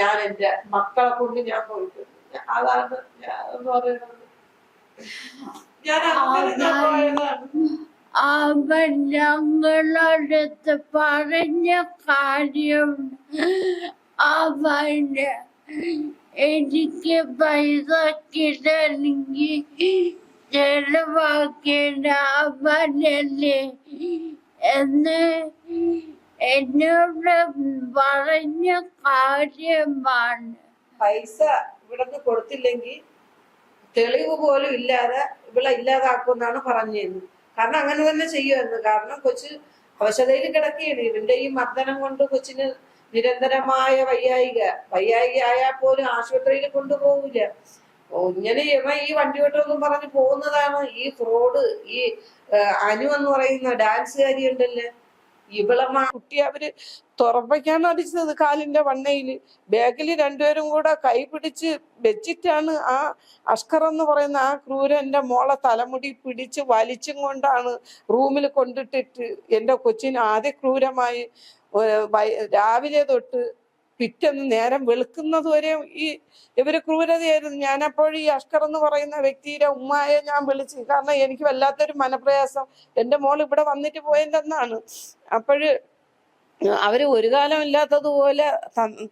ഞാൻ എന്റെ മക്കളെ കൊണ്ട് ഞാൻ പോയിട്ടുണ്ട്. അതാണ് ഞാൻ പറയുന്നത്. ഞാൻ പോയതാണ്. അവൻ ഞങ്ങളടുത്ത് പറഞ്ഞ കാര്യം അവന് എനിക്ക് പൈസ കിട്ടണമെങ്കിൽ ചെലവാക്കേണ്ട അവനല്ലേ എന്ന് എന്നോട് പറഞ്ഞ കാര്യമാണ്. പൈസ ഇവിടുന്ന് കൊടുത്തില്ലെങ്കിൽ തെളിവ് പോലും ഇല്ലാതെ ഇവിടെ ഇല്ലാതാക്കുമെന്നാണ് പറഞ്ഞിരുന്നത്. കാരണം അങ്ങനെ തന്നെ ചെയ്യുമായിരുന്നു. കാരണം കൊച്ച് അവശതയിൽ കിടക്കുകയാണ്. ഇവന്റെ ഈ മർദ്ദനം കൊണ്ട് കൊച്ചിന് നിരന്തരമായ വയ്യായിക ആയാൽ പോലും ആശുപത്രിയിൽ കൊണ്ടുപോകില്ല. ഇങ്ങനെ ഇവ ഈ വണ്ടിയോട്ടൊന്നും പറഞ്ഞ് പോകുന്നതാണ് ഈ ഫ്രോഡ്. ഈ അനു എന്ന് പറയുന്ന ഡാൻസുകാരി ഉണ്ടല്ലേ, ഇവളമ്മ കുട്ടിയെ അവര് തുറപ്പയ്ക്കാണ് അടിച്ചത് കാലിന്റെ വണ്ണയില്. ബാഗില് രണ്ടുപേരും കൂടെ കൈ പിടിച്ച് വെച്ചിട്ടാണ് ആ അഷ്കർ എന്ന് പറയുന്ന ആ ക്രൂരന്റെ മോളെ തലമുടി പിടിച്ച് വലിച്ചും കൊണ്ടാണ് റൂമിൽ കൊണ്ടിട്ടിട്ട് എന്റെ കൊച്ചിന് ആദ്യ ക്രൂരമായി രാവിലെ തൊട്ട് പിറ്റേന്ന് നേരം വെളുക്കുന്നത് വരെ ഈ ഇവര് ക്രൂരതയായിരുന്നു. ഞാനപ്പോൾ ഈ അഷ്കർ എന്ന് പറയുന്ന വ്യക്തിയുടെ ഉമ്മായെ ഞാൻ വിളിച്ചു. കാരണം എനിക്ക് വല്ലാത്തൊരു മനപ്രയാസം. എൻ്റെ മോൾ ഇവിടെ വന്നിട്ട് പോയെന്നാണ്. അപ്പോഴ് അവര് ഒരു കാലം ഇല്ലാത്തതുപോലെ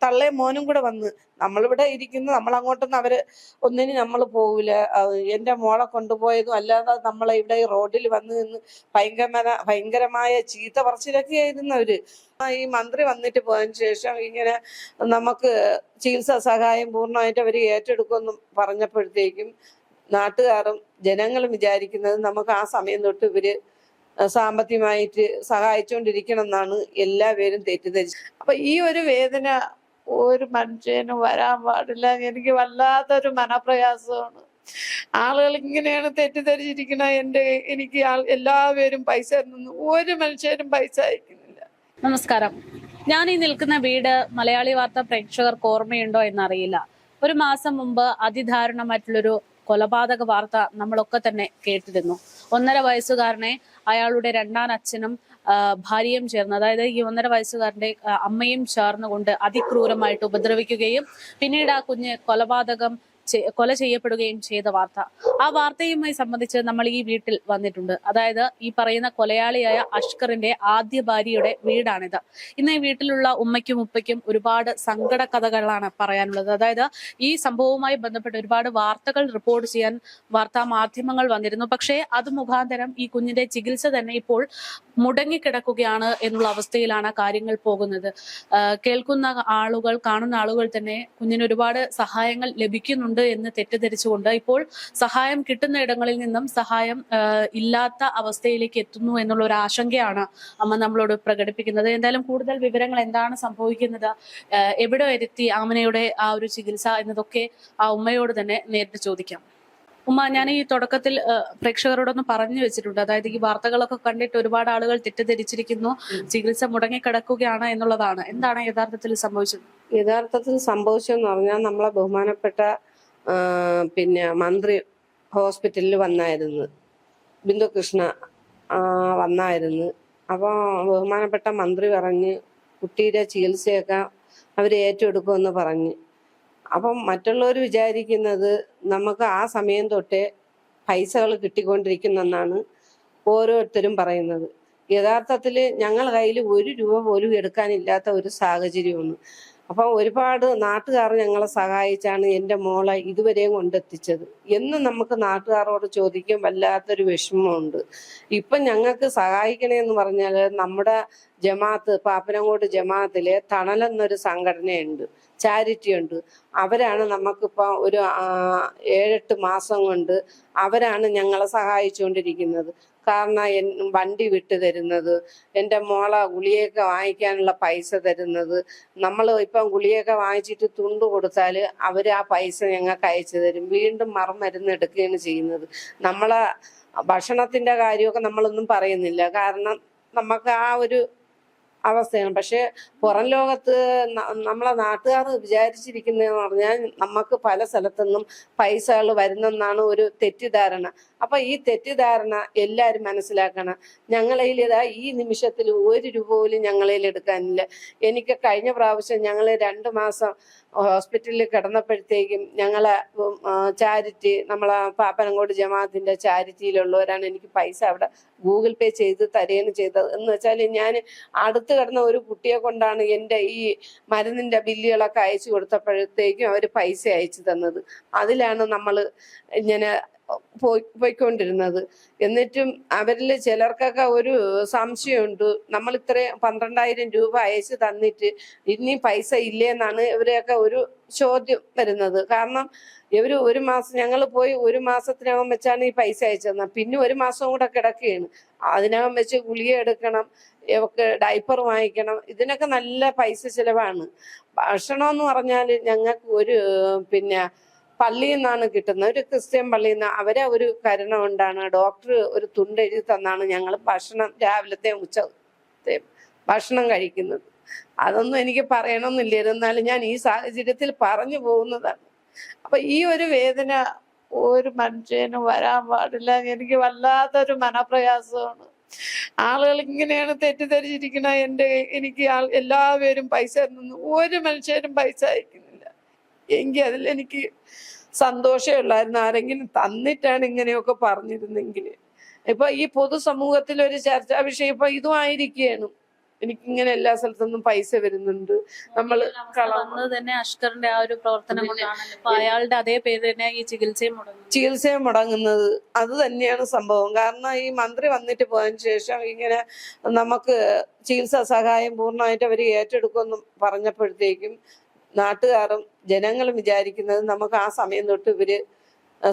തള്ളയും മോനും കൂടെ വന്ന് നമ്മളിവിടെ ഇരിക്കുന്നു. നമ്മൾ അങ്ങോട്ടൊന്നും അവര് ഒന്നിനും നമ്മൾ പോവില്ല. എൻ്റെ മോളെ കൊണ്ടുപോയതും അല്ലാതെ നമ്മളെ ഇവിടെ ഈ റോഡിൽ വന്ന് നിന്ന് ഭയങ്കരമായ ചീത്ത പറച്ചിലൊക്കെ ആയിരുന്നു അവര്. ഈ മന്ത്രി വന്നിട്ട് പോയതിനു ശേഷം ഇങ്ങനെ നമുക്ക് ചികിത്സാ സഹായം പൂർണ്ണമായിട്ട് അവർ ഏറ്റെടുക്കുമെന്നും പറഞ്ഞപ്പോഴത്തേക്കും നാട്ടുകാരും ജനങ്ങളും വിചാരിക്കുന്നത് നമുക്ക് ആ സമയം തൊട്ട് ഇവര് സാമ്പത്തികമായിട്ട് സഹായിച്ചുകൊണ്ടിരിക്കണം എന്നാണ് എല്ലാവരും തെറ്റിദ്ധരിച്ചത്. അപ്പൊ ഈ ഒരു വേദന ഒരു മനുഷ്യന് വരാൻ പാടില്ല. എനിക്ക് വല്ലാത്തൊരു മനപ്രയാസമാണ്. ആളുകൾ ഇങ്ങനെയാണ് തെറ്റിദ്ധരിച്ചിരിക്കുന്നത്. എനിക്ക് എല്ലാവരും പൈസ തന്നു, ഒരു മനുഷ്യരും പൈസ അയക്കുന്നില്ല. നമസ്കാരം. ഞാൻ ഈ നിൽക്കുന്ന വീട് മലയാളി വാർത്ത പ്രേക്ഷകർക്ക് ഓർമ്മയുണ്ടോ എന്നറിയില്ല. ഒരു മാസം മുമ്പ് അതിദാരുണമായിട്ടുള്ളൊരു കൊലപാതക വാർത്ത നമ്മളൊക്കെ തന്നെ കേട്ടിരുന്നു. 1.5 വയസ്സുകാരനെ അയാളുടെ രണ്ടാം അച്ഛനും ഭാര്യയും ചേർന്ന്, അതായത് ഈ 1.5 വയസ്സുകാരന്റെ അമ്മയും ചേർന്നുകൊണ്ട് അതിക്രൂരമായിട്ട് ഉപദ്രവിക്കുകയും പിന്നീട് ആ കുഞ്ഞ് കൊല ചെയ്യപ്പെടുകയും ചെയ്ത വാർത്ത. ആ വാർത്തയുമായി സംബന്ധിച്ച് നമ്മൾ ഈ വീട്ടിൽ വന്നിട്ടുണ്ട്. അതായത് ഈ പറയുന്ന കൊലയാളിയായ അഷ്കറിന്റെ ആദ്യ ഭാര്യയുടെ വീടാണിത്. ഇന്ന് ഈ വീട്ടിലുള്ള ഉമ്മയ്ക്കും ഉപ്പയ്ക്കും ഒരുപാട് സങ്കട കഥകളാണ് പറയാനുള്ളത്. അതായത് ഈ സംഭവവുമായി ബന്ധപ്പെട്ട് ഒരുപാട് വാർത്തകൾ റിപ്പോർട്ട് ചെയ്യാൻ വാർത്താ മാധ്യമങ്ങൾ വന്നിരുന്നു. പക്ഷേ അത് മുഖാന്തരം ഈ കുഞ്ഞിന്റെ ചികിത്സ തന്നെ ഇപ്പോൾ മുടങ്ങിക്കിടക്കുകയാണ് എന്നുള്ള അവസ്ഥയിലാണ് കാര്യങ്ങൾ പോകുന്നത്. കേൾക്കുന്ന ആളുകൾ, കാണുന്ന ആളുകൾ തന്നെ കുഞ്ഞിന് ഒരുപാട് സഹായങ്ങൾ ലഭിക്കുന്നുണ്ട് എന്ന് തെറ്റിദ്ധരിച്ചുകൊണ്ട് ഇപ്പോൾ സഹായം കിട്ടുന്ന ഇടങ്ങളിൽ നിന്നും സഹായം ഇല്ലാത്ത അവസ്ഥയിലേക്ക് എത്തുന്നു എന്നുള്ള ഒരു ആശങ്കയാണ് അമ്മ നമ്മളോട് പ്രകടിപ്പിക്കുന്നത്. എന്തായാലും കൂടുതൽ വിവരങ്ങൾ എന്താണ് സംഭവിക്കുന്നത്, എവിടെ എത്തി ആമനയുടെ ആ ഒരു ചികിത്സ എന്നതൊക്കെ ആ ഉമ്മയോട് തന്നെ നേരിട്ട് ചോദിക്കാം. ഉമ്മ, ഞാൻ ഈ തുടക്കത്തിൽ പ്രേക്ഷകരോടൊന്ന് പറഞ്ഞു വെച്ചിട്ടുണ്ട്. അതായത് ഈ വാർത്തകളൊക്കെ കണ്ടിട്ട് ഒരുപാട് ആളുകൾ തെറ്റിദ്ധരിച്ചിരിക്കുന്നു, ചികിത്സ മുടങ്ങിക്കിടക്കുകയാണ് എന്നുള്ളതാണ്. എന്താണ് യഥാർത്ഥത്തിൽ സംഭവിച്ചത്? യഥാർത്ഥത്തിൽ സംഭവിച്ചതെന്ന് പറഞ്ഞാൽ നമ്മളെ ബഹുമാനപ്പെട്ട മന്ത്രി ഹോസ്പിറ്റലിൽ വന്നായിരുന്നു, ബിന്ദുകൃഷ്ണ വന്നായിരുന്നു. അപ്പോൾ ബഹുമാനപ്പെട്ട മന്ത്രി പറഞ്ഞ് കുട്ടിയുടെ ചികിത്സയൊക്കെ അവർ ഏറ്റെടുക്കുമെന്ന് പറഞ്ഞ്. അപ്പം മറ്റുള്ളവർ വിചാരിക്കുന്നത് നമുക്ക് ആ സമയം തൊട്ടേ പൈസകൾ കിട്ടിക്കൊണ്ടിരിക്കുന്നെന്നാണ് ഓരോരുത്തരും പറയുന്നത്. യഥാർത്ഥത്തിൽ ഞങ്ങളുടെ കയ്യിൽ 1 രൂപ പോലും എടുക്കാനില്ലാത്ത ഒരു സാഹചര്യമാണ്. അപ്പം ഒരുപാട് നാട്ടുകാർ ഞങ്ങളെ സഹായിച്ചാണ് എൻ്റെ മോളെ ഇതുവരെയും കൊണ്ടെത്തിച്ചത് എന്ന് നമുക്ക് നാട്ടുകാരോട് ചോദിക്കാൻ വല്ലാത്തൊരു വിഷമമുണ്ട്. ഇപ്പം ഞങ്ങൾക്ക് സഹായിക്കണേന്ന് പറഞ്ഞാൽ നമ്മുടെ ജമാഅത്ത്, പാപ്പനംകോട് ജമാഅത്തിലെ തണലെന്നൊരു സംഘടനയുണ്ട്, ചാരിറ്റി ഉണ്ട്. അവരാണ് നമുക്കിപ്പോൾ ഒരു 7-8 മാസം കൊണ്ട് അവരാണ് ഞങ്ങളെ സഹായിച്ചുകൊണ്ടിരിക്കുന്നത്. കാരണം വണ്ടി വിട്ടു തരുന്നത്, എൻ്റെ മോളെ ഗുളിയൊക്കെ വാങ്ങിക്കാനുള്ള പൈസ തരുന്നത്. നമ്മൾ ഇപ്പം ഗുളിയൊക്കെ വാങ്ങിച്ചിട്ട് തുണ്ട് കൊടുത്താൽ അവർ ആ പൈസ ഞങ്ങൾക്ക് അയച്ചു തരും. വീണ്ടും മറുമരുന്ന് എടുക്കുകയാണ് ചെയ്യുന്നത്. നമ്മളെ ഭക്ഷണത്തിൻ്റെ കാര്യമൊക്കെ നമ്മളൊന്നും പറയുന്നില്ല, കാരണം നമുക്ക് ആ ഒരു അവസ്ഥയാണ്. പക്ഷെ പുറം ലോകത്ത് നമ്മളെ നാട്ടുകാർ വിചാരിച്ചിരിക്കുന്നതെന്ന് പറഞ്ഞാൽ നമുക്ക് പല സ്ഥലത്തുനിന്നും പൈസകൾ വരുന്നെന്നാണ് ഒരു തെറ്റിദ്ധാരണ. അപ്പൊ ഈ തെറ്റിദ്ധാരണ എല്ലാരും മനസ്സിലാക്കണം. ഞങ്ങളതിൽ ഇതാ ഈ നിമിഷത്തിൽ 1 രൂപ പോലും ഞങ്ങളതിൽ എടുക്കാനില്ല. എനിക്ക് കഴിഞ്ഞ പ്രാവശ്യം ഞങ്ങൾ 2 മാസം ഹോസ്പിറ്റലിൽ കിടന്നപ്പോഴത്തേക്കും ഞങ്ങളെ ചാരിറ്റി, നമ്മളെ പാപ്പനംകോട് ജമാഅത്തിന്റെ ചാരിറ്റിയിലുള്ളവരാണ് എനിക്ക് പൈസ അവിടെ ഗൂഗിൾ പേ ചെയ്ത് തരുകയാണ് ചെയ്തത്. എന്ന് വെച്ചാൽ ഞാൻ അടുത്ത് കിടന്ന ഒരു കുട്ടിയെ കൊണ്ടാണ് എൻ്റെ ഈ മരുന്നിന്റെ ബില്ലുകളൊക്കെ അയച്ചു കൊടുത്തപ്പോഴത്തേക്കും അവർ പൈസ അയച്ചു തന്നത്. അതിലാണ് നമ്മൾ ഇങ്ങനെ പോയിക്കൊണ്ടിരുന്നത്. എന്നിട്ടും അവരിൽ ചിലർക്കൊക്കെ ഒരു സംശയമുണ്ട്, നമ്മൾ ഇത്രയും 12,000 രൂപ അയച്ചു തന്നിട്ട് ഇനി പൈസ ഇല്ലേന്നാണ് ഇവരെയൊക്കെ ഒരു ചോദ്യം വരുന്നത്. കാരണം ഇവര് 1 മാസം ഞങ്ങൾ പോയി 1 മാസത്തിനകം വെച്ചാണ് ഈ പൈസ അയച്ചു തന്നത്. പിന്നെ 1 മാസം കൂടെ കിടക്കുകയാണ്. അതിനകം വെച്ച് ഗുളിക എടുക്കണം, ഇവക്ക് ഡൈപ്പർ വാങ്ങിക്കണം, ഇതിനൊക്കെ നല്ല പൈസ ചിലവാണ്. ഭക്ഷണം എന്ന് പറഞ്ഞാൽ ഞങ്ങൾക്ക് ഒരു പള്ളിയിൽ നിന്നാണ് കിട്ടുന്നത്, ഒരു ക്രിസ്ത്യൻ പള്ളിയിൽ നിന്ന്. അവരെ ഒരു കരുണ കൊണ്ടാണ് ഡോക്ടർ ഒരു തുണ്ട് എഴുതി തന്നാണ് ഞങ്ങൾ ഭക്ഷണം രാവിലത്തെ ഉച്ചത്തെ ഭക്ഷണം കഴിക്കുന്നത്. അതൊന്നും എനിക്ക് പറയണമെന്നില്ല, എന്നാലും ഞാൻ ഈ സാഹചര്യത്തിൽ പറഞ്ഞു പോകുന്നതാണ്. അപ്പൊ ഈ ഒരു വേദന ഒരു മനുഷ്യന് വരാൻ പാടില്ല. എനിക്ക് വല്ലാത്തൊരു മനപ്രയാസമാണ്. ആളുകൾ ഇങ്ങനെയാണ് തെറ്റിദ്ധരിച്ചിരിക്കുന്നത്. എനിക്ക് എല്ലാവരും പൈസ തന്നു, ഒരു മനുഷ്യരും പൈസ അയക്കുന്നില്ല. എങ്കിൽ അതിൽ എനിക്ക് സന്തോഷമുള്ളായിരുന്നു. ആരെങ്കിലും തന്നിട്ടാണ് ഇങ്ങനെയൊക്കെ പറഞ്ഞിരുന്നെങ്കിൽ. ഇപ്പൊ ഈ പൊതുസമൂഹത്തിൽ ഒരു ചർച്ചാ വിഷയം ഇപ്പൊ ഇതും ആയിരിക്കുകയാണ്. എനിക്കിങ്ങനെ എല്ലാ സ്ഥലത്തുനിന്നും പൈസ വരുന്നുണ്ട്. നമ്മൾ വന്നത് തന്നെ അഷ്കറിന്റെ ആ ഒരു പ്രവർത്തനം കൊണ്ടാണല്ലോ. അപ്പൊ അയാളുടെ അതേ പേര് തന്നെ ഈ ചികിത്സയും മുടങ്ങുന്നത് അത് തന്നെയാണ് സംഭവം. കാരണം ഈ മന്ത്രി വന്നിട്ട് പോയതിനു ശേഷം ഇങ്ങനെ നമുക്ക് ചികിത്സാ സഹായം പൂർണ്ണമായിട്ട് അവർ ഏറ്റെടുക്കുമെന്ന് പറഞ്ഞപ്പോഴത്തേക്കും നാട്ടുകാരും ജനങ്ങളും വിചാരിക്കുന്നത് നമുക്ക് ആ സമയം തൊട്ട് ഇവര്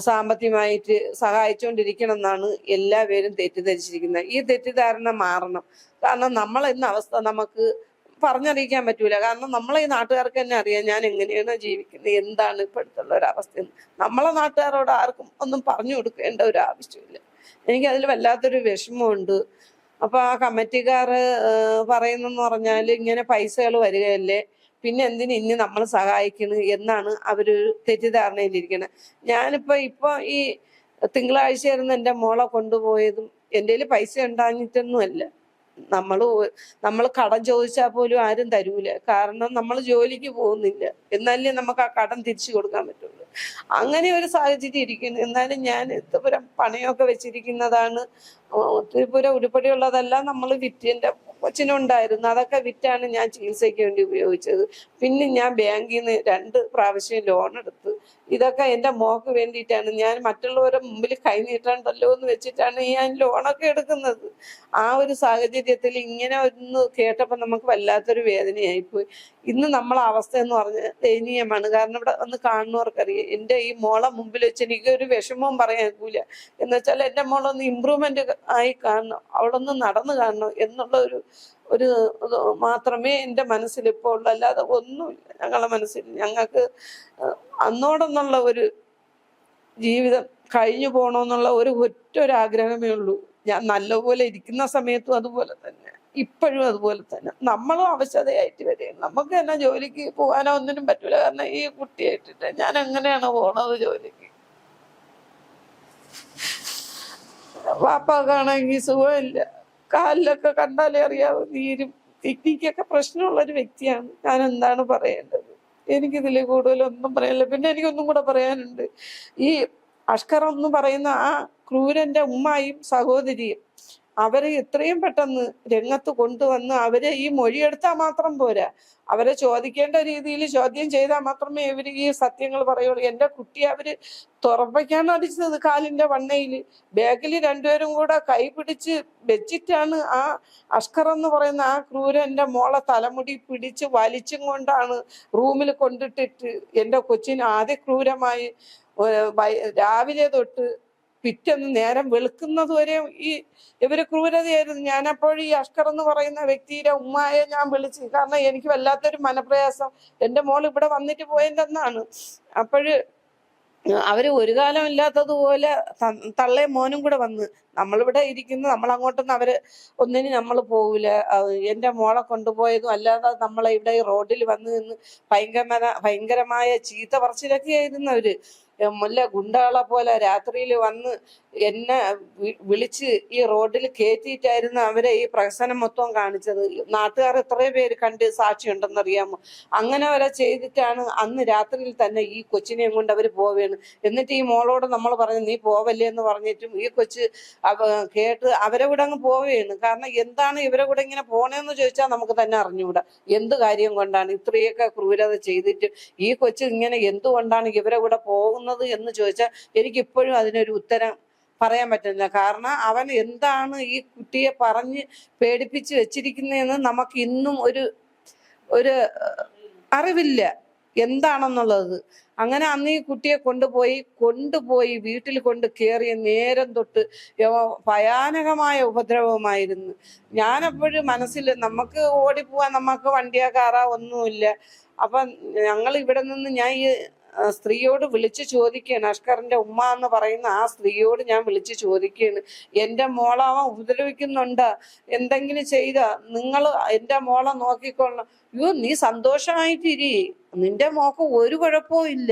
സാമ്പത്തികമായിട്ട് സഹായിച്ചുകൊണ്ടിരിക്കണം എന്നാണ് എല്ലാവരും തെറ്റിദ്ധരിച്ചിരിക്കുന്നത്. ഈ തെറ്റിദ്ധാരണ മാറണം. കാരണം ഇന്ന അവസ്ഥ നമുക്ക് പറഞ്ഞറിയിക്കാൻ പറ്റൂല. കാരണം നമ്മളെ ഈ നാട്ടുകാർക്ക് തന്നെ അറിയാം ഞാൻ എങ്ങനെയാണ് ജീവിക്കുന്നത്, എന്താണ് ഇപ്പോഴത്തുള്ള ഒരു അവസ്ഥ. നമ്മളെ നാട്ടുകാരോട് ആർക്കും ഒന്നും പറഞ്ഞു കൊടുക്കേണ്ട ഒരു ആവശ്യമില്ല. എനിക്ക് അതിൽ വല്ലാത്തൊരു വിഷമമുണ്ട്. അപ്പൊ ആ കമ്മിറ്റിക്കാര് പറയുന്നെന്ന് പറഞ്ഞാൽ ഇങ്ങനെ പൈസകൾ വരികയല്ലേ, പിന്നെ എന്തിന് ഇനി നമ്മൾ സഹായിക്കുന്നു എന്നാണ് അവര് തെറ്റിദ്ധാരണയിലിരിക്കുന്നത്. ഇപ്പൊ ഈ തിങ്കളാഴ്ചയായിരുന്നു എൻ്റെ മോളെ കൊണ്ടുപോയതും എൻ്റെ കയ്യിൽ പൈസ ഉണ്ടാഞ്ഞിട്ടൊന്നുമല്ല. നമ്മൾ കടം ചോദിച്ചാൽ പോലും ആരും തരൂല. കാരണം നമ്മൾ ജോലിക്ക് പോകുന്നില്ല, എന്നാലേ നമുക്ക് ആ കടം തിരിച്ചു കൊടുക്കാൻ പറ്റുള്ളൂ. അങ്ങനെ ഒരു സാഹചര്യം ഇരിക്കുന്നു. എന്നാലും ഞാൻ ഇത്തരം പണയൊക്കെ വെച്ചിരിക്കുന്നതാണ്. ത്രിപുര ഉരുപ്പടിയുള്ളതെല്ലാം നമ്മൾ വിറ്റ്, എൻ്റെ കൊച്ചിനുണ്ടായിരുന്നു, അതൊക്കെ വിറ്റാണ് ഞാൻ ചികിത്സയ്ക്ക് വേണ്ടി ഉപയോഗിച്ചത്. പിന്നെ ഞാൻ ബാങ്കിൽ നിന്ന് 2 പ്രാവശ്യം ലോൺ എടുത്ത്. ഇതൊക്കെ എൻ്റെ മോക്ക് വേണ്ടിയിട്ടാണ്. ഞാൻ മറ്റുള്ളവരുടെ മുമ്പിൽ കൈ നീട്ടണ്ടല്ലോ എന്ന് വെച്ചിട്ടാണ് ഞാൻ ലോണൊക്കെ എടുക്കുന്നത്. ആ ഒരു സാഹചര്യത്തിൽ ഇങ്ങനെ ഒന്ന് കേട്ടപ്പോൾ നമുക്ക് വല്ലാത്തൊരു വേദനയായിപ്പോയി. ഇന്ന് നമ്മളെ അവസ്ഥ എന്ന് പറഞ്ഞാൽ ദയനീയമാണ്. കാരണം ഇവിടെ ഒന്ന് കാണുന്നവർക്കറിയാം. എൻ്റെ ഈ മോളെ മുമ്പിൽ വെച്ച് എനിക്കൊരു വിഷമവും പറയാൻ ഒക്കില്ല. എന്ന് വെച്ചാൽ എൻ്റെ മോളൊന്ന് ഇമ്പ്രൂവ്മെന്റ് ആയി കാണണം, അവളൊന്ന് നടന്നു കാണണം എന്നുള്ള ഒരു മാത്രമേ എൻ്റെ മനസ്സിൽ ഇപ്പോൾ ഉള്ളൂ. അല്ലാതെ ഒന്നുമില്ല ഞങ്ങളുടെ മനസ്സിൽ. ഞങ്ങൾക്ക് അന്നോടെന്നുള്ള ഒരു ജീവിതം കഴിഞ്ഞു പോകണമെന്നുള്ള ഒറ്റൊരാഗ്രഹമേ ഉള്ളൂ. ഞാൻ നല്ലപോലെ ഇരിക്കുന്ന സമയത്തും അതുപോലെ തന്നെ, ഇപ്പോഴും അതുപോലെ തന്നെ. നമ്മളും അവശതയായിട്ട് വരികയും നമുക്ക് തന്നെ ജോലിക്ക് പോകാനോ ഒന്നിനും പറ്റൂല. കാരണം ഈ കുട്ടിയായിട്ടിട്ട് ഞാൻ എങ്ങനെയാണ് പോണത് ജോലിക്ക്? വാപ്പാക്കാണെങ്കിൽ സുഖമില്ല, കാലിലൊക്കെ കണ്ടാലേ അറിയാവൂ നീരും. കിഡ്നിക്കൊക്കെ പ്രശ്നമുള്ളൊരു വ്യക്തിയാണ്. ഞാൻ എന്താണ് പറയേണ്ടത്? എനിക്കിതിൽ കൂടുതലൊന്നും പറയാനില്ല. പിന്നെ എനിക്കൊന്നും കൂടെ പറയാനുണ്ട്. ഈ അഷ്കർ എന്ന് പറയുന്ന ആ ക്രൂരന്റെ ഉമ്മായും സഹോദരിയും അവരെ എത്രയും പെട്ടെന്ന് രംഗത്ത് കൊണ്ടുവന്ന് അവരെ ഈ മൊഴിയെടുത്താൽ മാത്രം പോരാ, അവരെ ചോദിക്കേണ്ട രീതിയിൽ ചോദ്യം ചെയ്താൽ മാത്രമേ ഇവർ ഈ സത്യങ്ങൾ പറയുള്ളൂ. എൻ്റെ കുട്ടിയെ അവര് തുറപ്പയ്ക്കാണ് അടിച്ചത്, കാലിന്റെ വണ്ണയില്. ബാഗിൽ 2 പേരും കൂടെ കൈ പിടിച്ച് വെച്ചിട്ടാണ് ആ അഷ്കർ എന്ന് പറയുന്ന ആ ക്രൂരന്റെ മോളെ തലമുടി പിടിച്ച് വലിച്ചും കൊണ്ടാണ് റൂമിൽ കൊണ്ടിട്ടിട്ട് എൻ്റെ കൊച്ചിന് ആദ്യ ക്രൂരമായി രാവിലെ തൊട്ട് പിറ്റേന്ന് നേരം വെളുക്കുന്നത് വരെ ഈ ഇവര് ക്രൂരതയായിരുന്നു. ഞാനപ്പോഴും ഈ അഷ്കർ എന്ന് പറയുന്ന വ്യക്തിയുടെ ഉമ്മായെ ഞാൻ വിളിച്ചു. കാരണം എനിക്ക് വല്ലാത്തൊരു മനപ്രയാസം. എൻ്റെ മോൾ ഇവിടെ വന്നിട്ട് പോയതെന്നാണ്. അവര് ഒരു കാലം ഇല്ലാത്തതുപോലെ തള്ളയും മോനും കൂടെ വന്ന് നമ്മളിവിടെ ഇരിക്കുന്നു, നമ്മൾ അങ്ങോട്ടൊന്നും അവര് ഒന്നിനും നമ്മൾ പോവില്ല. എന്റെ മോളെ കൊണ്ടുപോയതും അല്ലാതെ നമ്മളെ ഇവിടെ ഈ റോഡിൽ വന്ന് നിന്ന് ഭയങ്കരമായ ചീത്ത പറച്ചിലൊക്കെ ആയിരുന്നു അവര്. മുല്ല ഗുണ്ടകളെ പോലെ രാത്രിയിൽ വന്ന് എന്നെ വിളിച്ച് ഈ റോഡിൽ കയറ്റിയിട്ടായിരുന്നു അവരെ ഈ പ്രഹസനം മൊത്തം കാണിച്ചത്. നാട്ടുകാർ എത്രയോ പേര് കണ്ട് സാക്ഷിയുണ്ടെന്നറിയാമോ? അങ്ങനെ വരെ ചെയ്തിട്ടാണ് അന്ന് രാത്രിയിൽ തന്നെ ഈ കൊച്ചിനെയും കൊണ്ട് അവർ പോവുകയാണ്. എന്നിട്ട് ഈ മോളോട് നമ്മൾ പറഞ്ഞു നീ പോവല്ലേ എന്ന് പറഞ്ഞിട്ടും ഈ കൊച്ച് കേട്ട് അവരെ കൂടെ അങ്ങ് പോവുകയാണ്. കാരണം എന്താണ് ഇവരെ കൂടെ ഇങ്ങനെ പോണേന്ന് ചോദിച്ചാൽ നമുക്ക് തന്നെ അറിഞ്ഞുകൂടാ. എന്ത് കാര്യം കൊണ്ടാണ് ഇത്രയൊക്കെ ക്രൂരത ചെയ്തിട്ട് ഈ കൊച്ച് ഇങ്ങനെ എന്തുകൊണ്ടാണ് ഇവരെ കൂടെ പോകുന്നത് എന്ന് ചോദിച്ചാൽ എനിക്ക് ഇപ്പോഴും അതിനൊരു ഉത്തരം പറയാൻ പറ്റുന്നില്ല. കാരണം അവൻ എന്താണ് ഈ കുട്ടിയെ പറഞ്ഞ് പേടിപ്പിച്ച് വെച്ചിരിക്കുന്നതെന്ന് നമുക്ക് ഇന്നും ഒരു അറിവില്ല എന്താണെന്നുള്ളത്. അങ്ങനെ അന്ന് ഈ കുട്ടിയെ കൊണ്ടുപോയി വീട്ടിൽ കൊണ്ട് കയറിയ നേരം തൊട്ട് ഭയാനകമായ ഉപദ്രവമായിരുന്നു. ഞാനെപ്പോഴും മനസ്സിൽ നമുക്ക് ഓടിപ്പോവാൻ നമുക്ക് വണ്ടിയാ കാറാ ഒന്നുമില്ല. അപ്പം ഞങ്ങൾ ഇവിടെ നിന്ന് ഞാൻ ഈ സ്ത്രീയോട് വിളിച്ചു ചോദിക്കുകയാണ്, അഷ്കറിന്റെ ഉമ്മ എന്ന് പറയുന്ന ആ സ്ത്രീയോട് ഞാൻ വിളിച്ചു ചോദിക്കുകയാണ്, എന്റെ മോളാവൻ ഉപദ്രവിക്കുന്നുണ്ട്, എന്തെങ്കിലും ചെയ്ത നിങ്ങൾ എന്റെ മോളെ നോക്കിക്കൊള്ളണം. അയ്യോ നീ സന്തോഷമായിട്ടിരി, നിന്റെ മോക്ക് ഒരു കുഴപ്പവും ഇല്ല.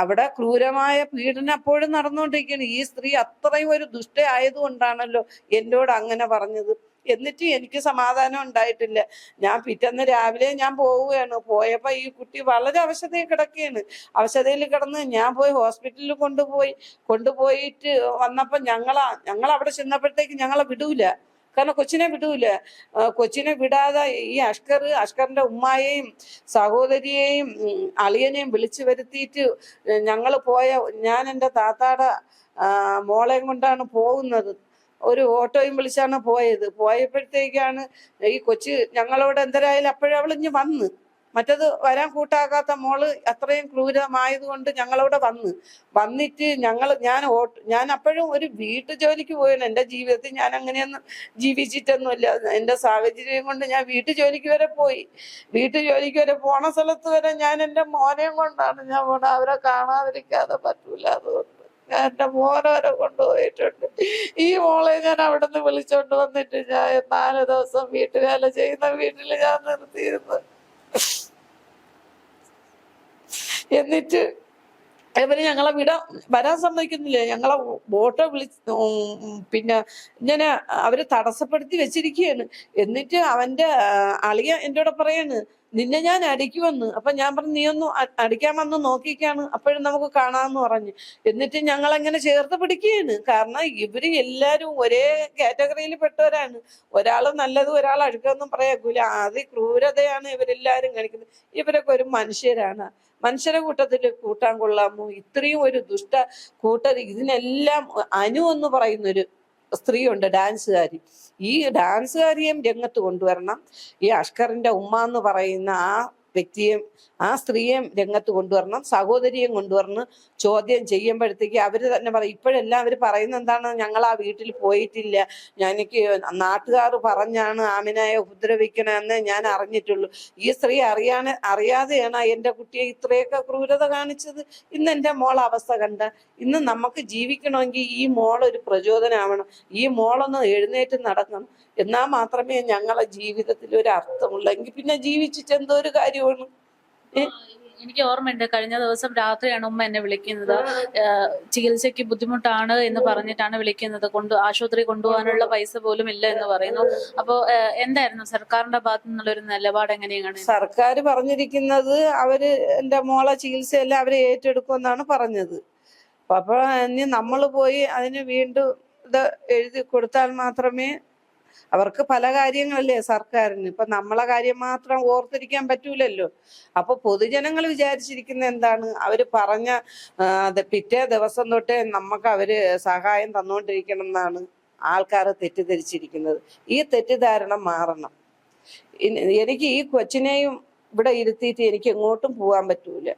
അവിടെ ക്രൂരമായ പീഡനം അപ്പോഴും നടന്നുകൊണ്ടിരിക്കുകയാണ്. ഈ സ്ത്രീ അത്രയും ഒരു ദുഷ്ട ആയതുകൊണ്ടാണല്ലോ എന്നോട് അങ്ങനെ പറഞ്ഞത്. എന്നിട്ട് എനിക്ക് സമാധാനം ഉണ്ടായിട്ടില്ല. ഞാൻ പിറ്റേന്ന് രാവിലെ ഞാൻ പോവുകയാണ്. പോയപ്പോ ഈ കുട്ടി വളരെ അവശതയിൽ കിടക്കുകയാണ്. അവശതയിൽ കിടന്ന് ഞാൻ പോയി ഹോസ്പിറ്റലിൽ കൊണ്ടുപോയിട്ട് വന്നപ്പോ ഞങ്ങൾ അവിടെ ചെന്നപ്പോഴത്തേക്ക് ഞങ്ങളെ വിടൂല. കാരണം കൊച്ചിനെ വിടൂല. കൊച്ചിനെ വിടാതെ ഈ അഷ്കറിന്റെ ഉമ്മായെയും സഹോദരിയെയും അളിയനെയും വിളിച്ചു വരുത്തിയിട്ട് ഞാൻ എൻ്റെ താത്താടെ മോളെയും കൊണ്ടാണ് പോകുന്നത്. ഒരു ഓട്ടോയും വിളിച്ചാണ് പോയപ്പോഴത്തേക്കാണ് ഈ കൊച്ച് ഞങ്ങളോട് എന്തരായാലും അപ്പോഴും അവളിഞ്ഞ് വന്ന്. മറ്റത് വരാൻ കൂട്ടാക്കാത്ത മോള് അത്രയും ക്രൂരമായതുകൊണ്ട് ഞങ്ങളവിടെ വന്നിട്ട് ഞാൻ അപ്പോഴും ഒരു വീട്ടു ജോലിക്ക് പോയാണ്. എൻ്റെ ജീവിതത്തിൽ ഞാൻ അങ്ങനെയൊന്നും ജീവിച്ചിട്ടൊന്നുമില്ല. എൻ്റെ സാഹചര്യം കൊണ്ട് ഞാൻ വീട്ടു ജോലിക്ക് വരെ പോണ സ്ഥലത്ത് വരെ ഞാൻ എൻ്റെ മോനെയും കൊണ്ടാണ് ഞാൻ പോണത്. അവരെ കാണാതിരിക്കാതെ പറ്റൂല. അതുകൊണ്ട് ഞാൻ എൻ്റെ മോനെ വരെ കൊണ്ടുപോയിട്ടുണ്ട്. ഈ മോളെ ഞാൻ അവിടെ നിന്ന് വിളിച്ചോണ്ട് വന്നിട്ട് ഞാൻ 4 ദിവസം വീട്ടുവേല ചെയ്യുന്ന വീട്ടിൽ ഞാൻ നിർത്തിയിരുന്നു. എന്നിട്ട് ഇവര് ഞങ്ങളെ വരാൻ സമ്മതിക്കുന്നില്ല. ഞങ്ങളെ ഓട്ടോ പിന്നെ ഇങ്ങനെ അവര് തടസ്സപ്പെടുത്തി വെച്ചിരിക്കുകയാണ്. എന്നിട്ട് അവന്റെ അളിയ എൻ്റെ കൂടെ പറയാണ്, നിന്നെ ഞാൻ അടിക്കുമെന്ന്. അപ്പൊ ഞാൻ പറഞ്ഞു നീ ഒന്ന് അടിക്കാൻ വന്ന് നോക്കിക്കാണ്, അപ്പോഴും നമുക്ക് കാണാമെന്ന് പറഞ്ഞു. എന്നിട്ട് ഞങ്ങളെങ്ങനെ ചേർത്ത് പിടിക്കുകയാണ്. കാരണം ഇവര് എല്ലാരും ഒരേ കാറ്റഗറിയിൽ പെട്ടവരാണ്. ഒരാള് നല്ലത് ഒരാൾ അഴുക്കൊന്നും പറയാക്കൂല. ക്രൂരതയാണ് ഇവരെല്ലാരും കാണിക്കുന്നത്. ഇവരൊക്കെ ഒരു മനുഷ്യരാണ്. മനുഷ്യരെ കൂട്ടത്തിൽ കൂട്ടാൻ കൊള്ളാമോ? ഇത്രയും ഒരു ദുഷ്ട കൂട്ടർ. ഇതിനെല്ലാം അനു എന്ന് പറയുന്നൊരു സ്ത്രീയുണ്ട്, ഡാൻസുകാരി. ഈ ഡാൻസുകാരിയെയും രംഗത്ത് കൊണ്ടുവരണം. ഈ അഷ്കറിന്റെ ഉമ്മ എന്ന് പറയുന്ന ആ സ്ത്രീയെയും രംഗത്ത് കൊണ്ടുവരണം. സഹോദരിയെയും കൊണ്ടുവരണം. ചോദ്യം ചെയ്യുമ്പോഴത്തേക്ക് അവര് തന്നെ പറയും. ഇപ്പോഴെല്ലാം അവര് പറയുന്നത് എന്താണ്, ഞങ്ങൾ ആ വീട്ടിൽ പോയിട്ടില്ല, എനിക്ക് നാട്ടുകാർ പറഞ്ഞാണ് ആമിനായെ ഉപദ്രവിക്കണമെന്ന് ഞാൻ അറിഞ്ഞിട്ടുള്ളൂ. ഈ സ്ത്രീ അറിയാതെയാണ് എൻ്റെ കുട്ടിയെ ഇത്രയൊക്കെ ക്രൂരത കാണിച്ചത്. ഇന്ന് എൻ്റെ മോൾ അവസ്ഥ കണ്ട. ഇന്ന് നമുക്ക് ജീവിക്കണമെങ്കിൽ ഈ മോളൊരു പ്രചോദനമാവണം. ഈ മോളൊന്ന് എഴുന്നേറ്റ് നടക്കണം. എന്നാൽ മാത്രമേ ഞങ്ങളെ ജീവിതത്തിൽ ഒരു അർത്ഥമുള്ളൂ. എങ്കിൽ പിന്നെ ജീവിച്ചിട്ട് എന്തോ ഒരു കാര്യമാണ്. എനിക്ക് ഓർമ്മയുണ്ട്, കഴിഞ്ഞ ദിവസം രാത്രിയാണ് ഉമ്മ എന്നെ വിളിക്കുന്നത്. ചികിത്സയ്ക്ക് ബുദ്ധിമുട്ടാണ് എന്ന് പറഞ്ഞിട്ടാണ് വിളിക്കുന്നത്. ആശുപത്രി കൊണ്ടുപോകാനുള്ള പൈസ പോലും ഇല്ല എന്ന് പറയുന്നു. അപ്പോ എന്തായിരുന്നു സർക്കാരിന്റെ ഭാഗത്തു നിന്നുള്ളൊരു നിലപാട് എങ്ങനെയാണ്? സർക്കാർ പറഞ്ഞിരിക്കുന്നത് അവര് എൻ്റെ മോളെ ചികിത്സയെല്ലാം അവര് ഏറ്റെടുക്കുമെന്നാണ് പറഞ്ഞത്. അപ്പൊ ഇനി നമ്മൾ പോയി അതിന് വീണ്ടും ഇത് എഴുതി കൊടുത്താൽ മാത്രമേ, അവർക്ക് പല കാര്യങ്ങളല്ലേ സർക്കാരിന്. ഇപ്പൊ നമ്മളെ കാര്യം മാത്രം ഓർത്തിരിക്കാൻ പറ്റൂലല്ലോ. അപ്പൊ പൊതുജനങ്ങൾ വിചാരിച്ചിരിക്കുന്ന എന്താണ്, അവര് പറഞ്ഞ പിറ്റേ ദിവസം തൊട്ടേ നമുക്ക് അവര് സഹായം തന്നുകൊണ്ടിരിക്കണം എന്നാണ് ആൾക്കാർ തെറ്റിദ്ധരിച്ചിരിക്കുന്നത്. ഈ തെറ്റിദ്ധാരണ മാറണം. എനിക്ക് ഈ കൊച്ചിനെയും ഇവിടെ ഇരുത്തിയിട്ട് എനിക്ക് എങ്ങോട്ടും പോകാൻ പറ്റൂല.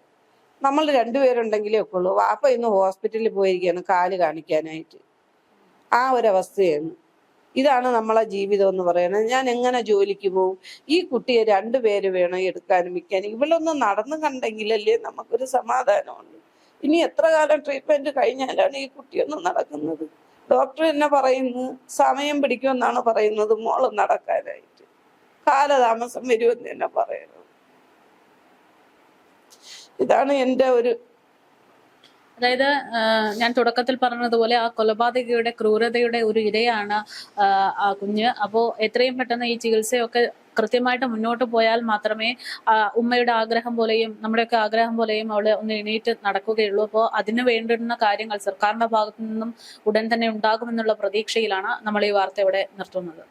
നമ്മൾ 2 പേരുണ്ടെങ്കിലേ ഒക്കെ ഉള്ളൂ. വാപ്പ ഇന്ന് ഹോസ്പിറ്റലിൽ പോയിരിക്കുകയാണ് കാല് കാണിക്കാനായിട്ട്. ആ ഒരവസ്ഥയാണ്. ഇതാണ് നമ്മളെ ജീവിതം എന്ന് പറയുന്നത്. ഞാൻ എങ്ങനെ ജോലിക്ക് പോകും? ഈ കുട്ടിയെ 2 പേര് വേണം എടുക്കാനും വിൽക്കാനും. ഇവളൊന്നും നടന്നു കണ്ടെങ്കിലല്ലേ നമുക്കൊരു സമാധാനമുണ്ട്. ഇനി എത്ര കാലം ട്രീറ്റ്മെന്റ് കഴിഞ്ഞാലാണ് ഈ കുട്ടിയൊന്നും നടക്കുന്നത്? ഡോക്ടർ എന്നെ പറയുന്നു സമയം പിടിക്കുമെന്നാണ് പറയുന്നത് മോള് നടക്കാനായിട്ട്, കാലതാമസം വരുമെന്ന് തന്നെ പറയുന്നത്. ഇതാണ് എൻ്റെ ഒരു അതായത് ഞാൻ തുടക്കത്തിൽ പറഞ്ഞതുപോലെ ആ കൊലപാതകയുടെ ക്രൂരതയുടെ ഒരു ഇരയാണ് ആ കുഞ്ഞ്. അപ്പോൾ എത്രയും പെട്ടെന്ന് ഈ ചികിത്സയൊക്കെ കൃത്യമായിട്ട് മുന്നോട്ട് പോയാൽ മാത്രമേ ഉമ്മയുടെ ആഗ്രഹം പോലെയും നമ്മുടെയൊക്കെ ആഗ്രഹം പോലെയും അവള് ഒന്ന് എണീറ്റ് നടക്കുകയുള്ളൂ. അപ്പോൾ അതിന് വേണ്ടുന്ന കാര്യങ്ങൾ സർക്കാരിന്റെ ഭാഗത്തു നിന്നും ഉടൻ തന്നെ ഉണ്ടാകുമെന്നുള്ള പ്രതീക്ഷയിലാണ് നമ്മൾ ഈ വാർത്ത ഇവിടെ നിർത്തുന്നത്.